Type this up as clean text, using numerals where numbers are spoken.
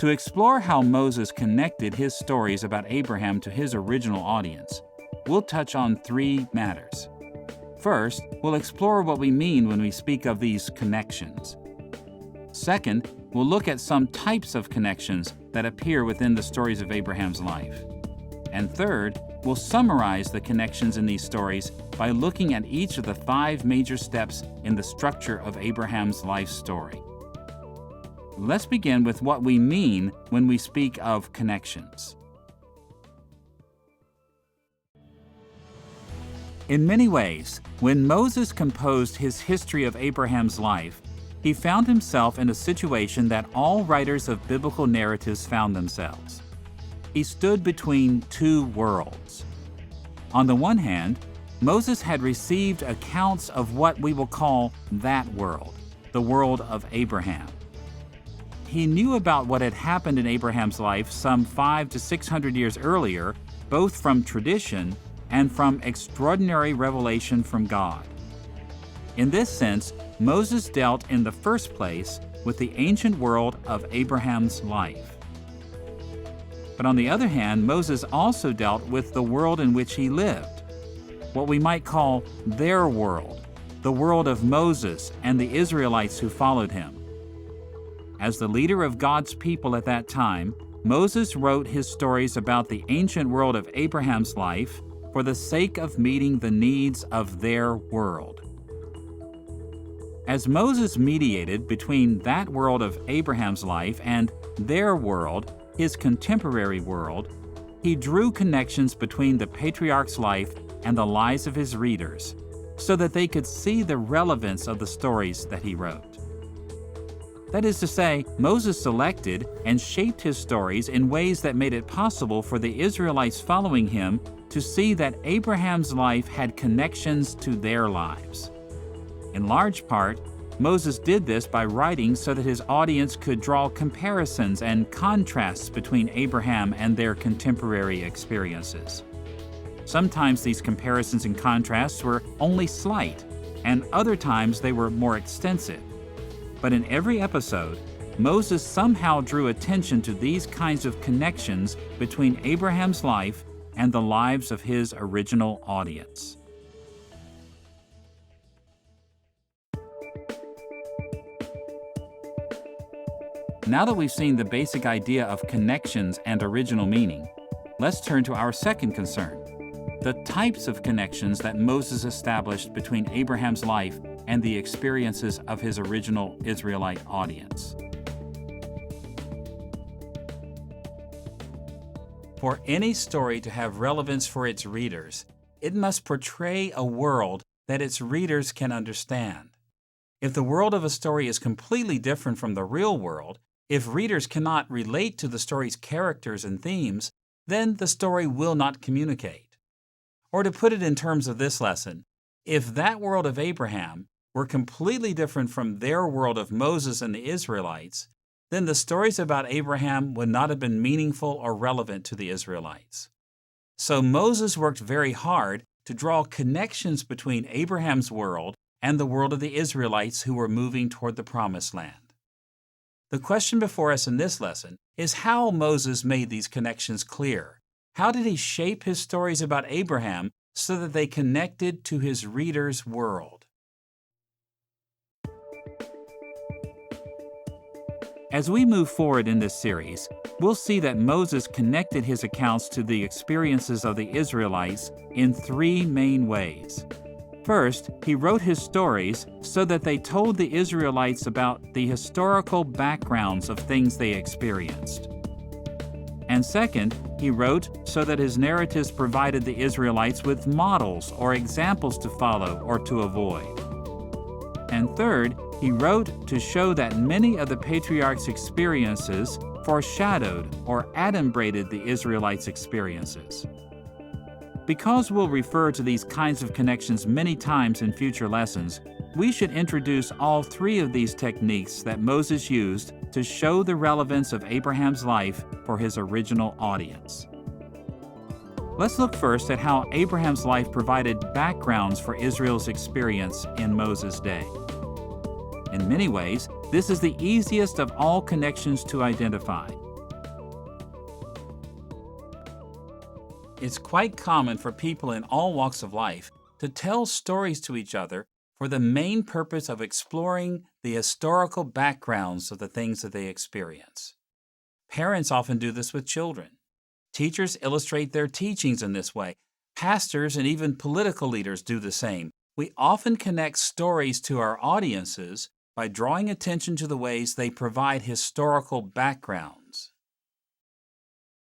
To explore how Moses connected his stories about Abraham to his original audience, we'll touch on three matters. First, we'll explore what we mean when we speak of these connections. Second, we'll look at some types of connections that appear within the stories of Abraham's life. And third, we'll summarize the connections in these stories by looking at each of the 5 major steps in the structure of Abraham's life story. Let's begin with what we mean when we speak of connections. In many ways, when Moses composed his history of Abraham's life, he found himself in a situation that all writers of biblical narratives found themselves. He stood between 2 worlds. On the one hand, Moses had received accounts of what we will call that world, the world of Abraham. He knew about what had happened in Abraham's life some 500 to 600 years earlier, both from tradition and from extraordinary revelation from God. In this sense, Moses dealt in the first place with the ancient world of Abraham's life. But on the other hand, Moses also dealt with the world in which he lived, what we might call their world, the world of Moses and the Israelites who followed him. As the leader of God's people at that time, Moses wrote his stories about the ancient world of Abraham's life for the sake of meeting the needs of their world. As Moses mediated between that world of Abraham's life and their world, his contemporary world, he drew connections between the patriarch's life and the lives of his readers, so that they could see the relevance of the stories that he wrote. That is to say, Moses selected and shaped his stories in ways that made it possible for the Israelites following him to see that Abraham's life had connections to their lives. In large part, Moses did this by writing so that his audience could draw comparisons and contrasts between Abraham and their contemporary experiences. Sometimes these comparisons and contrasts were only slight, and other times they were more extensive. But in every episode, Moses somehow drew attention to these kinds of connections between Abraham's life and the lives of his original audience. Now that we've seen the basic idea of connections and original meaning, let's turn to our second concern, the types of connections that Moses established between Abraham's life and the experiences of his original Israelite audience. For any story to have relevance for its readers, it must portray a world that its readers can understand. If the world of a story is completely different from the real world, if readers cannot relate to the story's characters and themes, then the story will not communicate. Or to put it in terms of this lesson, if that world of Abraham were completely different from their world of Moses and the Israelites, then the stories about Abraham would not have been meaningful or relevant to the Israelites. So Moses worked very hard to draw connections between Abraham's world and the world of the Israelites who were moving toward the Promised Land. The question before us in this lesson is how Moses made these connections clear. How did he shape his stories about Abraham so that they connected to his readers' world? As we move forward in this series, we'll see that Moses connected his accounts to the experiences of the Israelites in 3 main ways. First, he wrote his stories so that they told the Israelites about the historical backgrounds of things they experienced. And second, he wrote so that his narratives provided the Israelites with models or examples to follow or to avoid. And third, he wrote to show that many of the patriarchs' experiences foreshadowed or adumbrated the Israelites' experiences. Because we'll refer to these kinds of connections many times in future lessons, we should introduce all 3 of these techniques that Moses used to show the relevance of Abraham's life for his original audience. Let's look first at how Abraham's life provided backgrounds for Israel's experience in Moses' day. In many ways, this is the easiest of all connections to identify, It's quite common for people in all walks of life to tell stories to each other for the main purpose of exploring the historical backgrounds of the things that they experience. Parents often do this with children. Teachers illustrate their teachings in this way. Pastors and even political leaders do the same. We often connect stories to our audiences by drawing attention to the ways they provide historical backgrounds.